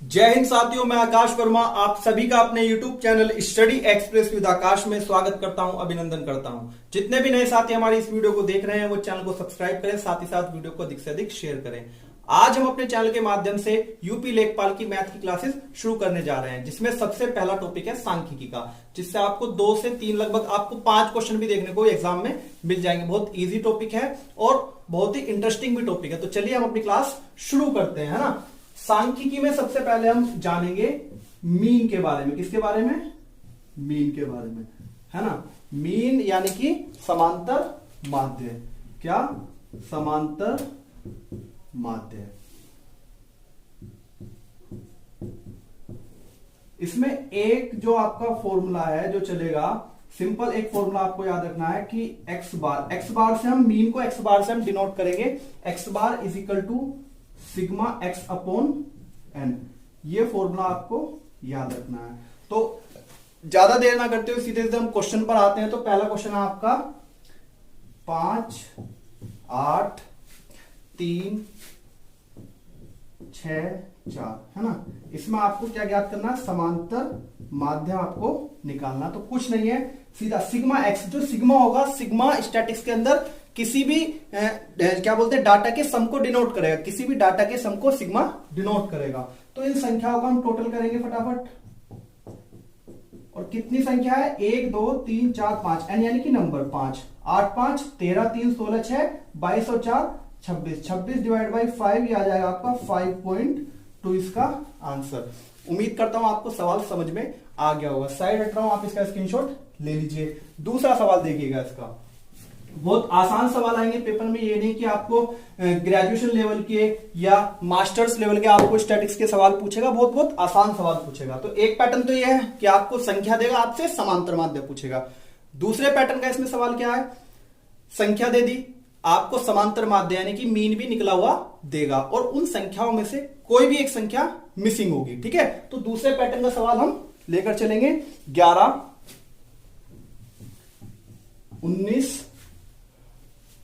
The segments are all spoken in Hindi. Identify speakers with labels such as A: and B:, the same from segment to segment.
A: जय हिंद साथियों, मैं आकाश वर्मा आप सभी का अपने YouTube channel study express with Aakash में स्वागत करता हूं, अभिनंदन करता हूं। जितने भी नए साथी हमारी इस वीडियो को देख रहे हैं वो चैनल को सब्सक्राइब करें, साथ ही साथ वीडियो को अधिक से अधिक शेयर करें। आज हम अपने चैनल के माध्यम से यूपी लेखपाल की मैथ की क्लासेस शुरू करने जा रहे हैं, जिसमें सबसे पहला टॉपिक है सांख्यिकी का, जिससे आपको 2 से 3 लगभग आपको 5 क्वेश्चन भी देखने को एग्जाम में मिल जाएंगे। बहुत इजी टॉपिक है और बहुत ही इंटरेस्टिंग भी टॉपिक है। तो चलिए हम अपनी क्लास शुरू करते हैं, है ना। सांख्यिकी में सबसे पहले हम जानेंगे मीन के बारे में। किसके बारे में? मीन के बारे में, है ना। मीन यानी कि समांतर माध्य। क्या? समांतर माध्य। इसमें एक जो आपका फॉर्मूला है जो चलेगा, सिंपल एक फॉर्मूला आपको याद रखना है कि एक्स बार से हम मीन को एक्स बार से हम डिनोट करेंगे। X bar is equal to sigma x upon n. ये फॉर्मूला आपको याद रखना है। तो ज्यादा देर ना करते हुए सीधे सीधे हम क्वेश्चन पर आते हैं। तो पहला क्वेश्चन है आपका 5, 8, 3, 6, 4, है ना। इसमें आपको क्या ज्ञात करना है? समांतर माध्य आपको निकालना। तो कुछ नहीं है, सीधा सिग्मा एक्स। जो सिग्मा होगा, सिग्मा स्टैटिक्स के अंदर किसी भी क्या बोलते हैं, डाटा के सम को डिनोट करेगा। किसी भी डाटा के सम को सिग्मा डिनोट करेगा। तो इन संख्याओं का हम टोटल करेंगे फटाफट। और कितनी संख्या है? 1, 2, 3, 4, 5, एन यानी कि नंबर 5। 8, 5, 13, 3, 16, 6, 22 और 4, 26। 26 डिवाइड बाई 5 ये आ जाएगा आपका 5.2 इसका आंसर। उम्मीद करता हूं आपको सवाल समझ में आ गया होगा। साइड हट रहा हूं, आप इसका स्क्रीनशॉट ले लीजिए। दूसरा सवाल देखिएगा। इसका बहुत आसान सवाल आएंगे पेपर में। ये नहीं कि आपको ग्रेजुएशन लेवल के या मास्टर्स लेवल के आपको स्टैटिक्स के सवाल पूछेगा। बहुत बहुत आसान सवाल पूछेगा। तो एक पैटर्न तो ये है कि आपको संख्या देगा, आपसे समांतर माध्य पूछेगा। दूसरे पैटर्न का इसमें सवाल क्या है? संख्या दे दी, आपको समांतर माध्य यानी कि मीन भी निकला हुआ देगा, और उन संख्याओं में से कोई भी एक संख्या मिसिंग होगी। ठीक है। तो दूसरे पैटर्न का सवाल हम लेकर चलेंगे। 11, 19,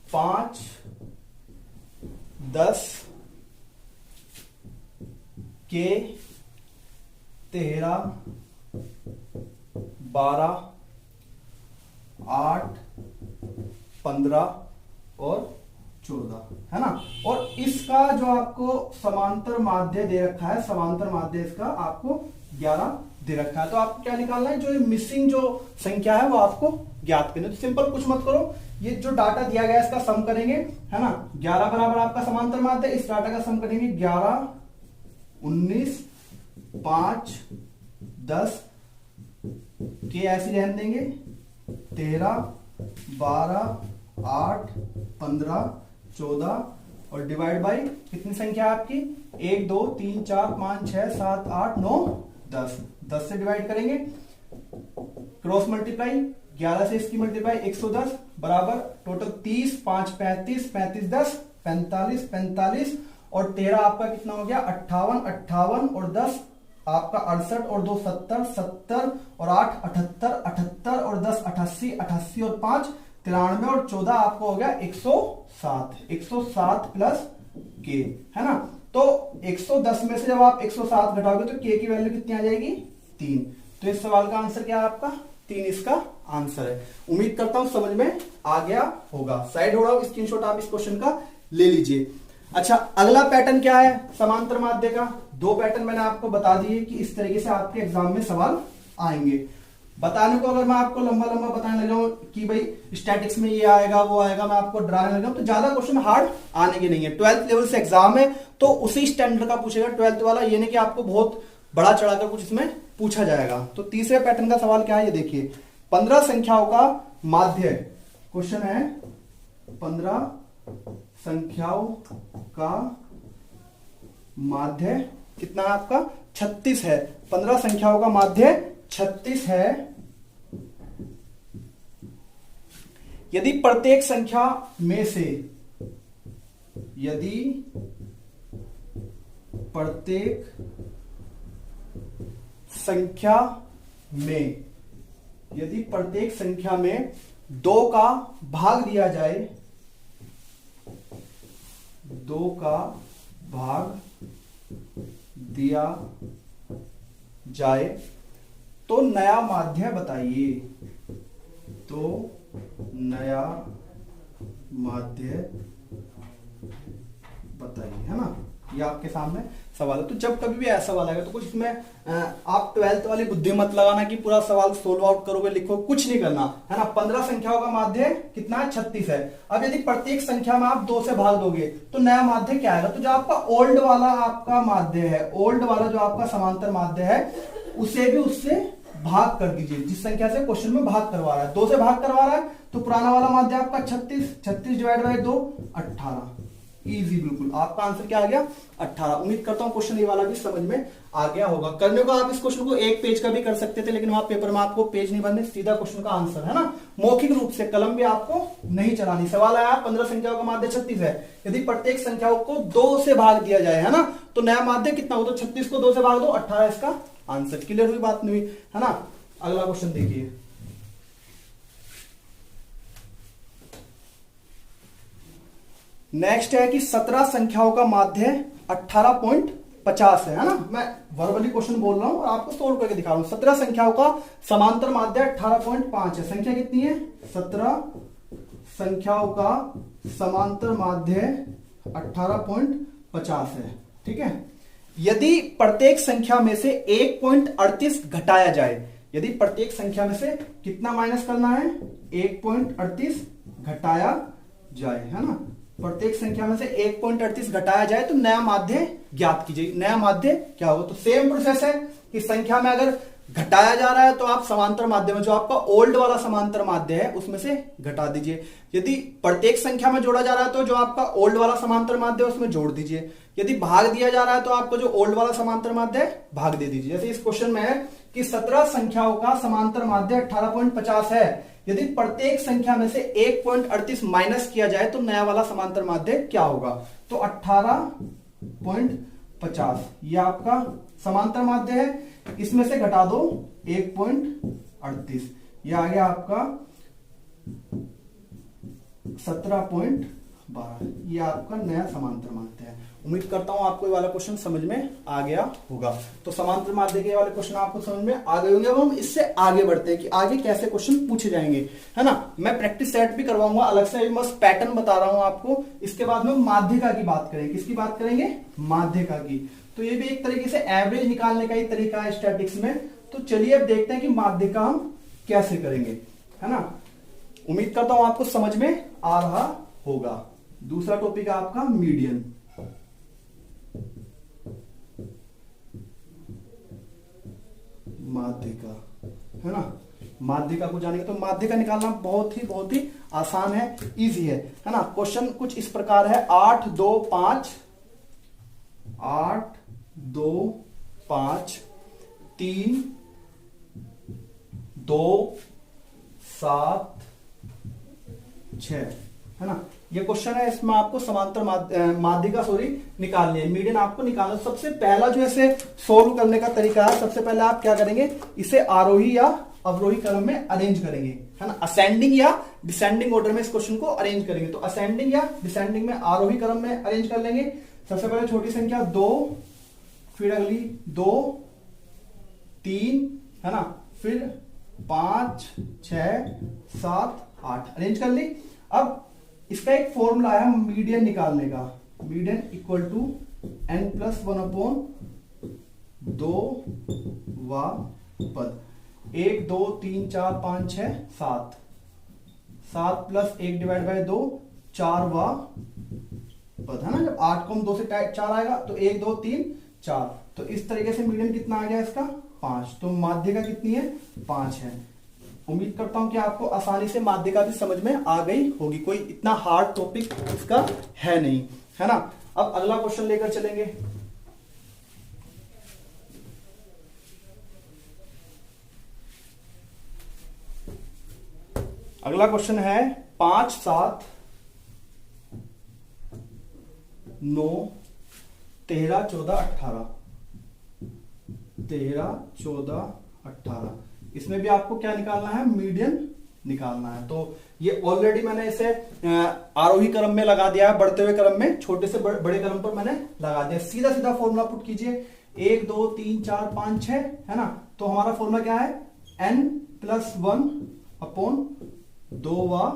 A: 5, 10 के 13, 12, 8, 15 और 14, है ना। और इसका जो आपको समांतर माध्य दे रखा है, समांतर माध्य इसका आपको 11 दे रखा है। तो आपको क्या निकालना है? जो मिसिंग जो संख्या है वो आपको ज्ञात करनी है। तो सिंपल कुछ मत करो, ये जो डाटा दिया गया है इसका सम करेंगे, है ना। 11 बराबर आपका समांतर माध्य, इस डाटा का सम करेंगे। 11, 19, 5, 10 के ऐसे रहने देंगे, 13, 12, 8, 15, 14 और डिवाइड बाई कितनी संख्या है आपकी? 1, 2, 3, 4, 5, 6, 7, 8, 9, 10। 10 से डिवाइड करेंगे, क्रॉस मल्टीप्लाई, 11 से इसकी मल्टीप्लाई 110 बराबर टोटल 30, 5, 35, 35, 10, 45, 45 और 13 आपका कितना हो गया? 58, 58 और 10 आपका 68 और 2 70, 70 और 8 78, 78 और 10 88, 88 और 5 93 और 14 आपको हो गया 107। 107 प्लस के, है ना। तो 110 में से जब आप 107 घटाओगे तो के की वैल्यू कितनी आ जाएगी? 3। तो इस सवाल का आंसर क्या है आपका? 3 इसका आंसर है। उम्मीद करता हूं समझ में आ गया होगा। साइड हो रहा हूं, स्क्रीनशॉट आप इस क्वेश्चन का ले लीजिए। अच्छा, अगला पैटर्न क्या है समांतर माध्य का? 2 पैटर्न मैंने आपको बता दिए कि इस तरीके से आपके एग्जाम में सवाल आएंगे। बताने को अगर मैं आपको लंबा लंबा बताने लगा कि भाई स्टैटिक्स में ये आएगा वो आएगा, मैं आपको डराने लगा तो ज्यादा क्वेश्चन हार्ड आने के नहीं है। 12th लेवल से एग्जाम है तो उसी स्टैंडर्ड का पूछेगा 12th वाला। ये नहीं कि आपको बहुत बड़ा चढ़ाकर कुछ इसमें पूछा जाएगा। तो तीसरे पैटर्न का सवाल क्या है ये देखिए। 15 संख्याओं का माध्य, क्वेश्चन है 15 संख्याओं का माध्य कितना है आपका? 36 है। 15 संख्याओं का माध्य 36 है। यदि प्रत्येक संख्या में से, यदि प्रत्येक संख्या में, यदि प्रत्येक संख्या में 2 का भाग दिया जाए, 2 का भाग दिया जाए तो नया माध्य बताइए, तो नया माध्य बताइए, है ना। ये आपके सामने सवाल है। तो जब कभी भी ऐसा सवाल आएगा तो कुछ इसमें आप 12th वाली बुद्धि मत लगाना कि पूरा सवाल सोल्व आउट करोगे, लिखो, कुछ नहीं करना, है ना। 15 संख्याओं का माध्य कितना है? 36 है। अब यदि प्रत्येक संख्या में आप 2 से भाग दोगे तो नया माध्य क्या आएगा? तो जो आपका ओल्ड वाला आपका माध्य है, ओल्ड वाला जो आपका समांतर माध्य है, उसे भी उससे भाग कर दीजिए। जिस संख्या से क्वेश्चन में भाग करवा रहा है, 2 से भाग करवा रहा है, तो पुराना वाला माध्य आपका 36 डिवाइड बाय 2 18। इजी, बिल्कुल आपका आंसर क्या आ गया? 18। उम्मीद करता हूं क्वेश्चन ये वाला भी समझ में आ गया होगा। करने को आप इस क्वेश्चन को एक पेज का भी कर सकते थे, लेकिन वहां पेपर में आपको पेज नहीं बनने, सीधा क्वेश्चन का आंसर, है ना। मौखिक रूप से कलम भी आपको नहीं चलानी। सवाल आया 15 संख्याओं का माध्य 36 है, यदि प्रत्येक संख्याओं को 2 से भाग दिया जाए, है ना, तो नया माध्य कितना हो? तो 36 को 2 से भाग दो, 18 इसका आंसर। क्लियर हुई बात? नहीं हुई, है ना। अगला क्वेश्चन देखिए। नेक्स्ट है कि 17 संख्याओं का माध्य 18.50 है ना। मैं वर्बली क्वेश्चन बोल रहा हूं और आपको सोल्व करके दिखा रहा हूं। 17 संख्याओं का समांतर माध्य 18.5 है। संख्या कितनी है? 17 संख्याओं का समांतर माध्य 18.50 है, ठीक है। यदि प्रत्येक संख्या में से 1.38 घटाया जाए, यदि प्रत्येक संख्या में से कितना माइनस करना है? 1.38 घटाया जाए, है ना। प्रत्येक संख्या में से 1.38 घटाया जाए तो नया माध्य ज्ञात कीजिए। नया माध्य क्या होगा? तो सेम प्रोसेस है कि संख्या में अगर घटाया जा रहा है तो आप समांतर माध्य में जो आपका ओल्ड वाला समांतर माध्य है उसमें से घटा दीजिए। यदि प्रत्येक संख्या में जोड़ा जा रहा है तो जो आपका ओल्ड वाला समांतर माध्य है उसमें जोड़ दीजिए। यदि भाग दिया जा रहा है तो आपको जो ओल्ड वाला समांतर माध्य है भाग दे दीजिए। जैसे इस क्वेश्चन में है कि 17 संख्याओं का समांतर माध्य 18.50 है, यदि प्रत्येक संख्या में से 1.38 माइनस किया जाए तो नया वाला समांतर माध्य क्या होगा? तो 18.50 ये आपका समांतर माध्य है, इसमें से घटा दो 1.38, ये आ गया आपका 17.12। ये आपका नया समांतर माध्य है। उम्मीद करता हूं आपको ये वाला क्वेश्चन समझ में आ गया होगा। तो समांतर माध्य के वाले क्वेश्चन आपको समझ में आ गए होंगे। अब हम इससे आगे बढ़ते हैं कि आगे कैसे क्वेश्चन पूछे जाएंगे, है ना। मैं प्रैक्टिस सेट भी करवाऊंगा अलग से, मस्त पैटर्न बता रहा हूं आपको। इसके बाद में माध्यिका की बात करेंगे। किसकी बात करेंगे? माध्यिका की। तो ये भी एक तरीके से एवरेज निकालने का ही तरीका है स्टैटिक्स में। तो चलिए अब देखते हैं कि माध्यिका हम कैसे करेंगे, है ना। उम्मीद करता हूं आपको समझ में आ रहा होगा। दूसरा टॉपिक है आपका मीडियन। माध्यिका, है ना। माध्यिका को जानेंगे तो माध्यिका निकालना बहुत ही आसान है, इजी है ना। क्वेश्चन कुछ इस प्रकार है। 8 2 5 3 2 7 6, है ना। ये क्वेश्चन है, इसमें आपको समांतर माध्यिका निकालनी है, मीडियन आपको निकालना। सबसे पहला जो ऐसे सोल्व करने का तरीका है, सबसे पहले आप क्या करेंगे? इसे आरोही या अवरोही क्रम में अरेंज करेंगे, है ना। असेंडिंग या डिसेंडिंग ऑर्डर में इस क्वेश्चन को अरेंज करेंगे। तो असेंडिंग या डिसेंडिंग में आरोही क्रम में अरेंज कर लेंगे। सबसे पहले छोटी संख्या 2, फिर अगली 2 3, है ना, फिर 5 6 7 8 अरेंज कर ली। अब इसका एक फॉर्मूला है मीडियन निकालने का। मीडियन इक्वल टू n+1/2 वा पद। 1 2 3 4 5 6 7 7 + 1 डिवाइड बाय 2 4 वा पद, है ना। जब 8 को हम 2 से 4 आएगा तो 1 2 3 4। तो इस तरीके से मीडियन कितना आ गया इसका? 5। तो माध्यिका कितनी है? 5 है। उम्मीद करता हूं कि आपको आसानी से माध्यिका भी समझ में आ गई होगी। कोई इतना हार्ड टॉपिक इसका है नहीं, है ना। अब अगला क्वेश्चन लेकर चलेंगे। अगला क्वेश्चन है 5 7 9 13 14 18। 13 14 18 इसमें भी आपको क्या निकालना है? मीडियन निकालना है। तो ये ऑलरेडी मैंने इसे आरोही क्रम में लगा दिया है, बढ़ते हुए क्रम में छोटे से बड़े क्रम पर मैंने लगा दिया। सीधा सीधा फॉर्मूला पुट कीजिए। 1 2 3 4 5 6 है ना। तो हमारा फॉर्मूला क्या है, n+1 अपॉन 2वां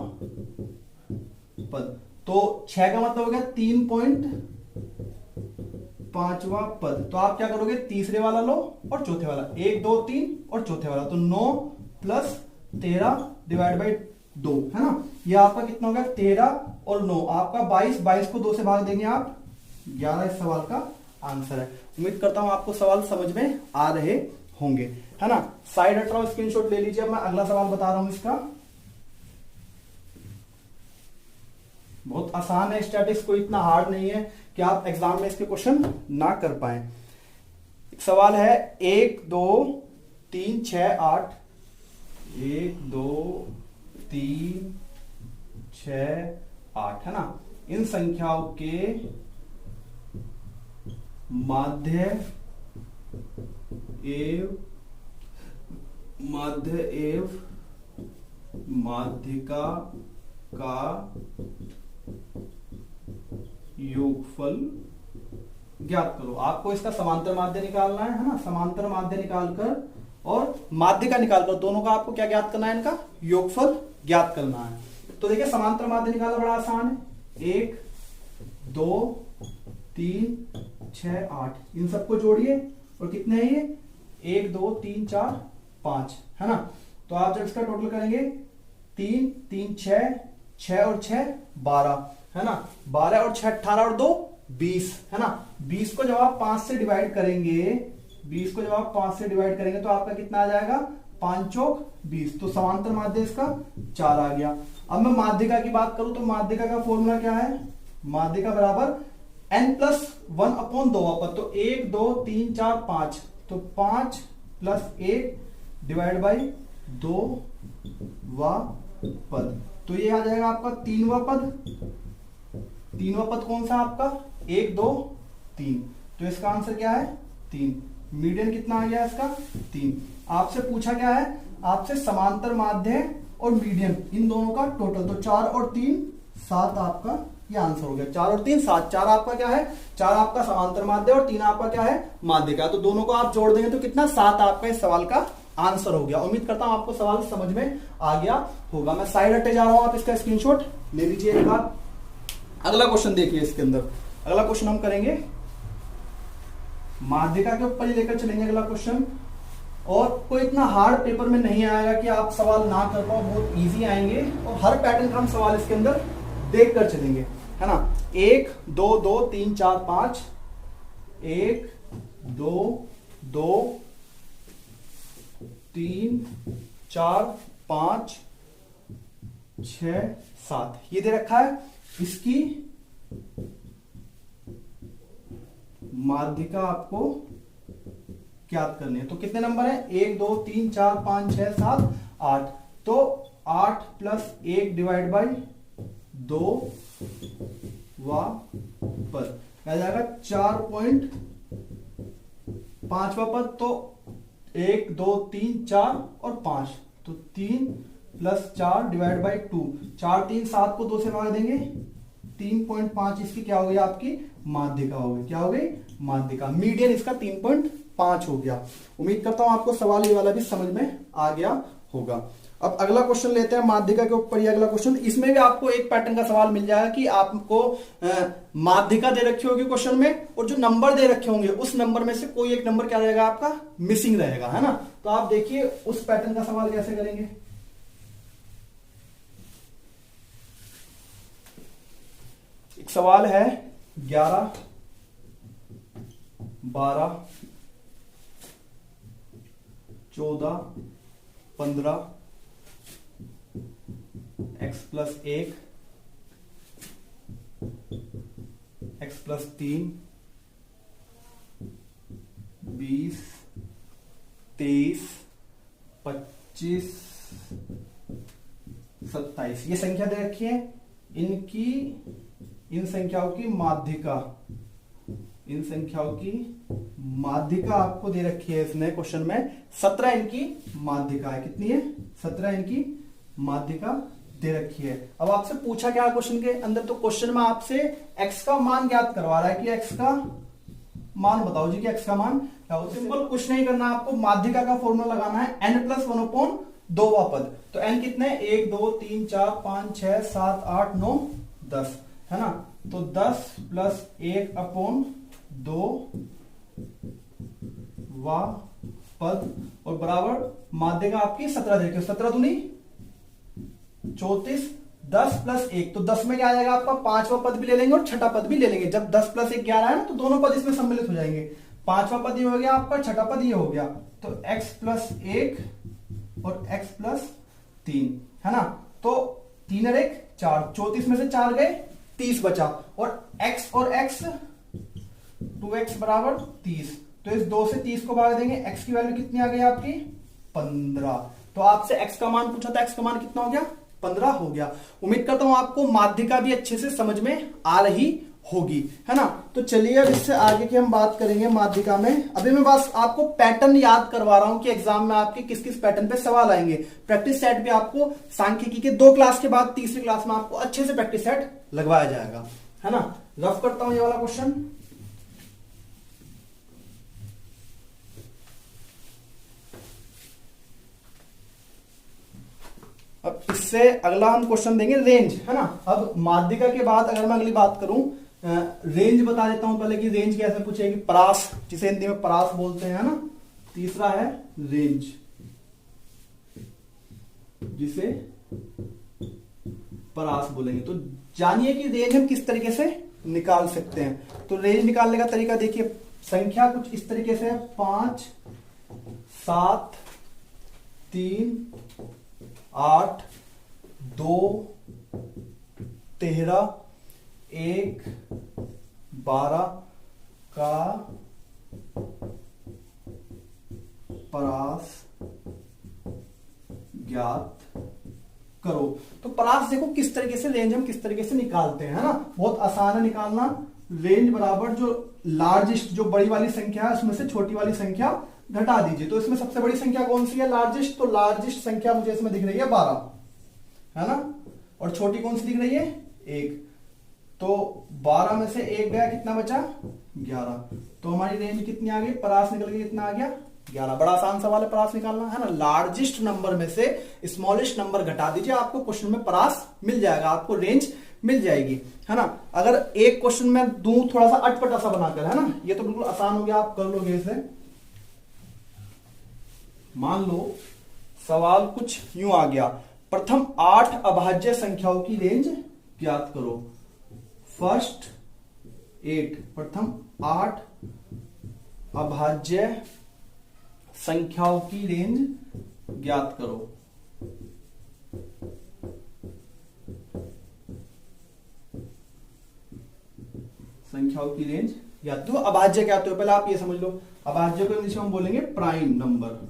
A: पद। तो 6 का मतलब हो गया 3.5वां पद। तो आप क्या करोगे, तीसरे वाला लो और चौथे वाला, 1 2 3 और चौथे वाला, तो 9 + 13 डिवाइड बाई 2 है ना। ये आपका कितना हो गया, 13 और 9 आपका 22, 22 को 2 से भाग देंगे आप 11 इस सवाल का आंसर है। उम्मीद करता हूं आपको सवाल समझ में आ रहे होंगे, है ना। साइड हटाओ, स्क्रीनशॉट ले लीजिए। अब मैं अगला सवाल बता रहा हूं इसका, बहुत आसान है, स्टैटिक्स कोई इतना हार्ड नहीं है कि आप एग्जाम में इसके क्वेश्चन ना कर पाए। एक सवाल है 1 2 3 6 8, 1 2 3 6 8 है ना। इन संख्याओं के माध्य एव माध्यिका का योगफल ज्ञात करो। आपको इसका समांतर माध्य निकालना है ना। समांतर माध्य निकालकर और माध्यिका निकालकर, दोनों का आपको क्या ज्ञात करना है, इनका योगफल ज्ञात करना है। तो देखिए समांतर माध्य निकालना बड़ा आसान है, 1 2 3 6 8, इन सबको जोड़िए और कितने हैं ये, 1 2 3 4 5 है ना। तो आप जब इसका टोटल करेंगे 3 3 6, 6 और 6 12 है ना। 12 और 6 18 और 2 20 है ना। 20 को जब आप 5 से डिवाइड करेंगे, 20 को जब आप 5 से डिवाइड करेंगे तो आपका कितना आ जाएगा, 5 चौक 20। तो समांतर माध्य इसका 4 आ गया। अब मैं माध्यिका की बात करूं तो माध्यिका का फॉर्मूला क्या है, माध्यिका बराबर n+1 अपॉन 2वां पद। तो 1 2 3 4 5, तो 5 + 1 डिवाइड बाई 2वां पद। तो ये आ जाएगा आपका 3वां पद। 3वां पद कौन सा आपका, 1 2 3। तो इसका आंसर क्या है, 3। मीडियन कितना आ गया इसका, 3। आपसे पूछा क्या है, आपसे समांतर माध्य और मीडियन इन दोनों का टोटल। तो 4 और 3 7 आपका ये आंसर हो गया। 4 और 3 7। 4 आपका क्या है, 4 आपका समांतर माध्य और 3 आपका क्या है, माध्यिका। तो दोनों को आप जोड़ देंगे तो कितना, 7 आपका इस सवाल का आंसर हो गया। उम्मीद करता हूं आपको सवाल समझ में आ गया होगा। मैं साइड हटे जा रहा हूं, आप इसका स्क्रीनशॉट ले लीजिए एक बार। अगला क्वेश्चन देखिए, इसके अंदर अगला क्वेश्चन हम करेंगे माध्यिका के ऊपर ही लेकर चलेंगे अगला क्वेश्चन। और कोई इतना हार्ड पेपर में नहीं आएगा कि आप सवाल ना कर पाओ, बहुत इजी आएंगे और हर पैटर्न का हम सवाल इसके अंदर देख कर चलेंगे, है ना। 1 2 2 3 4 5, 1 2 2 3 4 5 6 7 ये दे रखा है। इसकी माध्यिका आपको ज्ञात करनी है। तो कितने नंबर है, 1 2 3 4 5 6 7 8। तो 8 + 1 डिवाइड बाई 2वां पद आ जाएगा 4.5वां पद। तो 1 2 3 4 और 5, तो 3 + 4 डिवाइड बाई 2। 4 3 7 को 2 से भाग देंगे, 3.5 इसकी क्या हो गई, आपकी माध्यिका हो गई। क्या हो गई, माध्यिका। मीडियन इसका 3.5 हो गया। उम्मीद करता हूं आपको सवाल ये वाला भी समझ में आ गया होगा। अब अगला क्वेश्चन लेते हैं माध्यिका के ऊपर ही अगला क्वेश्चन। इसमें भी आपको एक पैटर्न का सवाल मिल जाएगा कि आपको माध्यिका दे रखी होगी क्वेश्चन में, और जो नंबर दे रखे होंगे उस नंबर में से कोई एक नंबर क्या रहेगा आपका, मिसिंग रहेगा, है ना। तो आप देखिए उस पैटर्न का सवाल कैसे करेंगे। एक सवाल है 11 12 14 15 x + 1 x + 3 20 23 25 27 ये संख्या दे रखी है। इन संख्याओं की माध्यिका, इन संख्याओं की माध्यिका आपको दे रखी है इस नए क्वेश्चन में। 17 इनकी माध्यिका है। कितनी है, 17 इनकी माध्यिका दे रखी है। अब आपसे पूछा क्या क्वेश्चन के अंदर, तो क्वेश्चन में आपसे x का मान ज्ञात करवा रहा है कि x का मान बताओ जी कि x का मान क्या हो। सिंपल कुछ नहीं करना आपको, माध्यिका का फॉर्मूला लगाना है n+1 दोवा पद। तो n कितने, 1 2 3 4 5 6 7 8 9 10 है ना। तो 10 + 1/2 वा पद और बराबर माध्यिका आपकी 17 देखिए, 17 दूनी 34, 10 + 1 तो 10 में क्या आ जाएगा आपका, 5वां पद भी ले लेंगे और छठा पद भी ले लेंगे। जब 10 + 1 11 है ना, तो दोनों पद इसमें सम्मिलित हो जाएंगे। 5वां पद ये हो गया आपका, छठा पद ये हो गया। तो x + 1 और x + 3 है ना। तो 3 और 1 4, 34 में से 4 गए, 30 बचा। और x और x 2x = 30। तो इस 2 से 30 को भाग देंगे, x की वैल्यू कितनी आ गई आपकी, 15। तो आपसे x का मान पूछा था, x का मान कितना हो गया, 15 हो गया। उम्मीद करता हूं आपको माध्यिका भी अच्छे से समझ में आ रही होगी, है ना। तो चलिए अब इससे आगे की हम बात करेंगे माध्यिका में। अभी मैं बस आपको पैटर्न याद करवा रहा हूं कि एग्जाम में आपके किस किस पैटर्न पे सवाल आएंगे। प्रैक्टिस सेट भी आपको सांख्यिकी के 2 क्लास के बाद तीसरी क्लास में आपको अच्छे से प्रैक्टिस सेट लगवाया जाएगा, है ना। रफ करता हूं ये वाला क्वेश्चन। अब इससे अगला हम क्वेश्चन देंगे रेंज, है ना। अब माध्यिका के बाद अगर मैं अगली बात करूं, रेंज बता देता हूं पहले कि रेंज कैसे पूछेगी। परास, जिसे हिंदी में परास बोलते हैं ना। तीसरा है रेंज, जिसे परास बोलेंगे। तो जानिए कि रेंज हम किस तरीके से निकाल सकते हैं। तो रेंज निकालने का तरीका देखिए, संख्या कुछ इस तरीके से है, 5 7 3 8 2 13 1 12 का परास ज्ञात करो। तो परास देखो किस तरीके से रेंज हम किस तरीके से निकालते हैं, है ना। बहुत आसान है निकालना। रेंज बराबर जो लार्जेस्ट, जो बड़ी वाली संख्या है उसमें से छोटी वाली संख्या घटा दीजिए। तो इसमें सबसे बड़ी संख्या कौन सी है, लार्जेस्ट। तो लार्जेस्ट संख्या मुझे इसमें दिख रही है 12, है ना। और छोटी कौन सी दिख रही है, 1। तो 12 में से 1 गया, कितना बचा, 11। तो हमारी रेंज कितनी आ गई, परास निकल गई, कितना आ गया, 11। बड़ा आसान सवाल है परास निकालना, है ना। लार्जेस्ट नंबर में से स्मॉलेस्ट नंबर घटा दीजिए, आपको क्वेश्चन में परास मिल जाएगा, आपको रेंज मिल जाएगी, है ना। अगर एक क्वेश्चन में दूं थोड़ा सा अटपटा सा बनाकर, है ना, ये तो बिल्कुल आसान हो गया, आप कर लोगे इसे। मान लो सवाल कुछ यूं आ गया, प्रथम 8 अभाज्य संख्याओं की रेंज ज्ञात करो। फर्स्ट 8, प्रथम 8 अभाज्य संख्याओं की रेंज ज्ञात करो। संख्याओं की रेंज ज्ञात। तो अभाज्य क्या होते हो पहले आप ये समझ लो। अभाज्य को इंग्लिश में हम बोलेंगे प्राइम नंबर।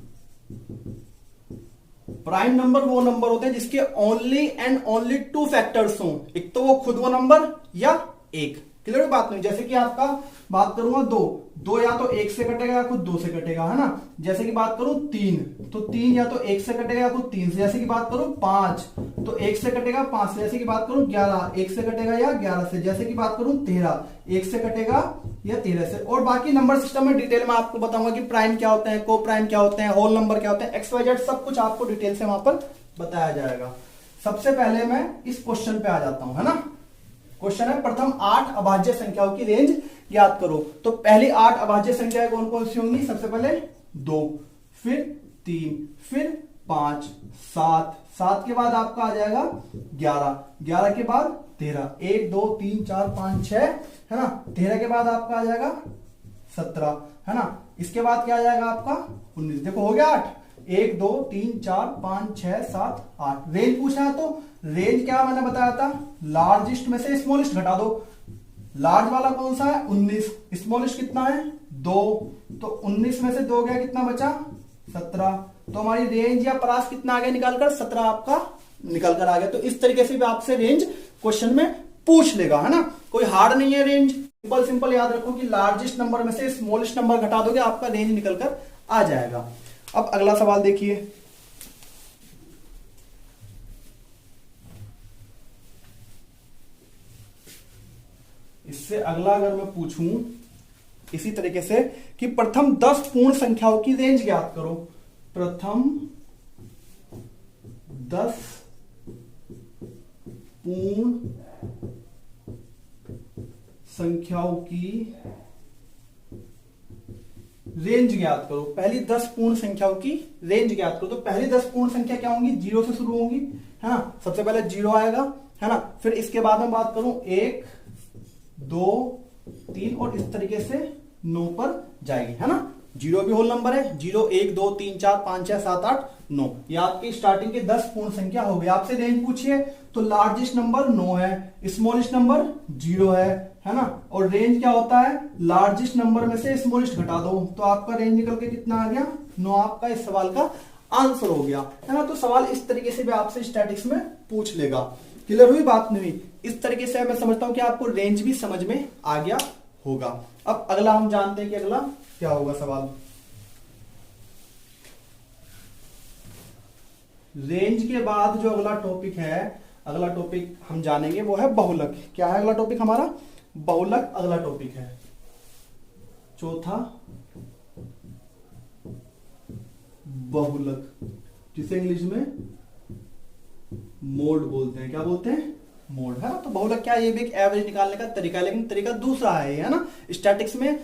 A: प्राइम नंबर वो नंबर होते हैं जिसके ओनली एंड ओनली 2 फैक्टर्स हों। एक तो वो खुद वो नंबर या 1। क्लियर बात नहीं। जैसे कि आपका बात करूंगा 2 या तो 1 से कटेगा या खुद 2 से कटेगा, है ना। जैसे कि बात करूं 3, तो 3 या तो 1 से कटेगा या खुद 3 से। जैसे कि बात करूं 5, तो 1 से कटेगा 5 से। जैसे कि बात करूं 11, 1 से कटेगा या 11 से। जैसे कि बात करूं 13, 1 से कटेगा या 13 से। और बाकी नंबर सिस्टम में डिटेल में आपको बताऊंगा कि प्राइम क्या होते हैं, को प्राइम क्या होते हैं, होल नंबर क्या होते हैं, XYZ सब कुछ आपको डिटेल से वहां पर बताया जाएगा। सबसे पहले मैं इस क्वेश्चन पे आ जाता हूं, है ना। क्वेश्चन है प्रथम 8 अभाज्य संख्याओं की रेंज ज्ञात करो। तो पहली 8 अभाज्य संख्याएं कौन कौन सी होंगी, सबसे पहले 2, फिर 3, फिर 5, 7, 7 के बाद आपका आ जाएगा 11, 11 के बाद 13, 1 2 3 4 5 6, है ना। 13 के बाद आपका आ जाएगा 17, है ना। इसके बाद क्या आ जाएगा आपका 19। देखो हो गया 8, 1 2 3 4 5 6 7 8। रेंज पूछा है तो रेंज क्या मैंने बताया था, लार्जेस्ट में से स्मॉलेस्ट घटा दो। लार्ज वाला कौन सा है 19, स्मॉलेस्ट कितना है 2, तो 19 में से 2 गया, कितना बचा 17। तो हमारी रेंज या परास कितना आ गया निकालकर, 17 आपका निकलकर आ गया। तो इस तरीके से भी आपसे रेंज क्वेश्चन में पूछ लेगा, है ना। कोई हार्ड नहीं है रेंज, सिंपल सिंपल याद रखो कि लार्जेस्ट नंबर में से स्मॉलेस्ट नंबर घटा दोगे, आपका रेंज निकलकर आ जाएगा। अब अगला सवाल देखिए, इससे अगला अगर मैं पूछूं इसी तरीके से कि प्रथम 10 पूर्ण संख्याओं की रेंज ज्ञात करो। प्रथम 10 पूर्ण संख्याओं की रेंज ज्ञात करो। पहली 10 पूर्ण संख्याओं की रेंज ज्ञात करो। तो पहली 10 पूर्ण संख्या क्या होंगी? 0 से शुरू होंगी, है ना। सबसे पहले 0 आएगा, है ना। फिर इसके बाद में बात करूं 1 2 3 और इस तरीके से 9 पर जाएगी, है ना। 0 भी होल नंबर है। 0 1 2 3 4 5 6 7 8 9, ये आपकी स्टार्टिंग के 10 पूर्ण संख्या हो गई। आपसे रेंज पूछिए तो लार्जेस्ट नंबर 9 है, स्मॉलेस्ट नंबर 0 है ना। और रेंज क्या होता है? लार्जेस्ट नंबर में से स्मॉलेस्ट घटा दो, तो आपका रेंज निकल के कितना आ गया? 9 आपका इस सवाल का आंसर हो गया, है ना। तो सवाल इस तरीके से भी आपसे स्टैटिक्स में पूछ लेगा। क्लियर हुई बात? नहीं, इस तरीके से मैं समझता हूं कि आपको रेंज भी समझ में आ गया होगा। अब अगला हम जानते हैं कि अगला क्या होगा सवाल। रेंज के बाद जो अगला टॉपिक है, अगला टॉपिक हम जानेंगे वो है बहुलक। क्या है अगला टॉपिक हमारा? बहुलक अगला टॉपिक है। चौथा बहुलक, जिसे इंग्लिश में मोड बोलते हैं। क्या बोलते हैं? मोड, है ना। तो बहुलक क्या है? ये भी एक एवरेज निकालने का तरीका है, लेकिन तरीका दूसरा है ना। स्टैटिक्स में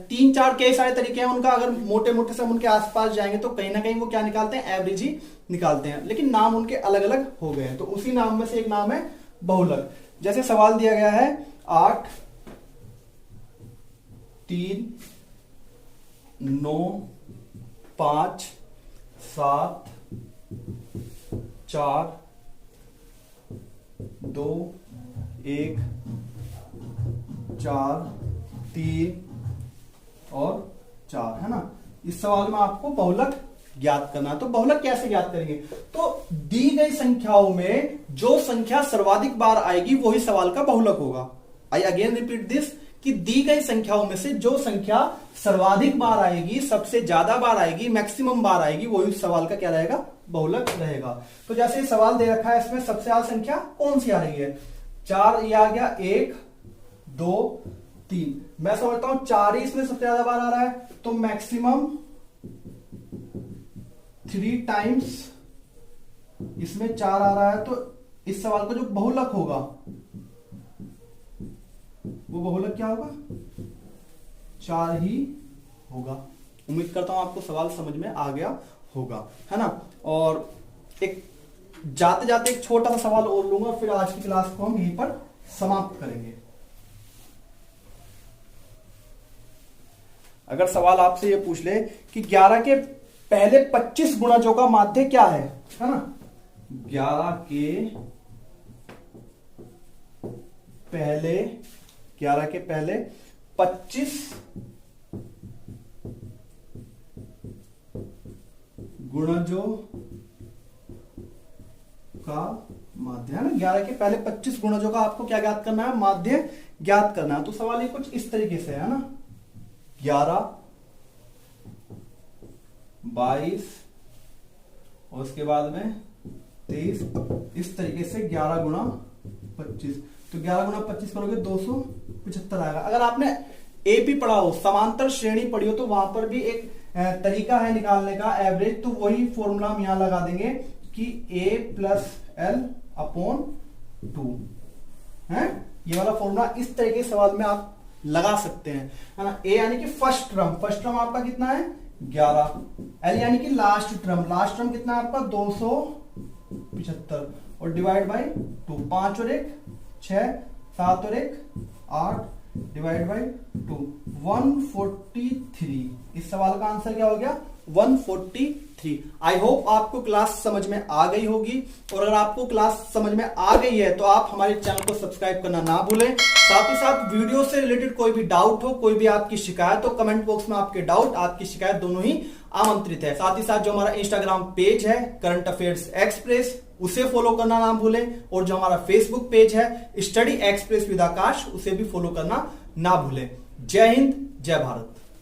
A: 3-4 कई सारे तरीके हैं उनका। अगर मोटे मोटे से हम उनके आसपास जाएंगे तो कहीं ना कहीं वो क्या निकालते हैं? एवरेज ही निकालते हैं, लेकिन नाम उनके अलग अलग हो गए हैं। तो उसी नाम में से एक नाम है बहुलक। जैसे सवाल दिया गया है 8 3 9 5 7 4 2 1 4 3 और 4, है ना। इस सवाल में आपको बहुलक ज्ञात करना है। तो बहुलक कैसे ज्ञात करेंगे? तो दी गई संख्याओं में जो संख्या सर्वाधिक बार आएगी वही सवाल का बहुलक होगा। आई अगेन रिपीट दिस, कि दी गई संख्याओं में से जो संख्या सर्वाधिक बार आएगी, सबसे ज्यादा बार आएगी, मैक्सिमम बार आएगी, वही सवाल का क्या रहेगा? बहुलक रहेगा। तो जैसे सवाल दे रखा है, इसमें सबसे ज्यादा संख्या कौन सी आ रही है? 4, ये आ गया 1 2 3। मैं समझता हूं 4 ही इसमें सबसे ज्यादा बार आ रहा है, तो मैक्सिमम 3 टाइम्स इसमें 4 आ रहा है। तो इस सवाल का जो बहुलक होगा वो बहुलक क्या होगा? 4 ही होगा। उम्मीद करता हूं आपको सवाल समझ में आ गया होगा, है ना। और एक जाते जाते एक छोटा सा सवाल और लूंगा, फिर आज की क्लास को हम यहीं पर समाप्त करेंगे। अगर सवाल आपसे ये पूछ ले कि 11 के पहले 25 गुणजों का माध्य क्या है ना। 11 के पहले 25 गुणजों का माध्य, है ना। 11 के पहले 25 गुणजों का आपको क्या ज्ञात करना है? माध्य ज्ञात करना है। तो सवाल ये कुछ इस तरीके से है ना। 11 22 और उसके बाद में 23, इस तरीके से 11 गुणा 25। तो 11 गुणा 25 करोगे 275 आएगा। अगर आपने एपी पढ़ा हो, समांतर श्रेणी पढ़ी हो, तो वहां पर भी एक तरीका है निकालने का एवरेज। तो वही फॉर्मूला हम यहां लगा देंगे कि a+l/2 है। ये वाला फॉर्मूला इस तरह के सवाल में आप लगा सकते हैं, है ना। ए यानी कि फर्स्ट टर्म आपका कितना है? 11। एल यानी कि लास्ट टर्म कितना है आपका? 275 और डिवाइड बाई 2। 5 और 1 6, 7 और 1 8 डिवाइड बाई 2, 143। इस सवाल का आंसर क्या हो गया? 143। आई होप आपको क्लास समझ में आ गई होगी, और अगर आपको क्लास समझ में आ गई है तो आप हमारे चैनल को सब्सक्राइब करना ना भूलें। साथ ही साथ वीडियो से रिलेटेड कोई भी डाउट हो, कोई भी आपकी शिकायत हो, कमेंट बॉक्स में आपके डाउट, आपकी शिकायत दोनों ही आमंत्रित है। साथ ही साथ जो हमारा इंस्टाग्राम पेज है करंट अफेयर्स एक्सप्रेस, उसे फॉलो करना ना भूलें, और जो हमारा फेसबुक पेज है स्टडी एक्सप्रेस विद आकाश, उसे भी फॉलो करना ना भूलें। जय हिंद, जय भारत।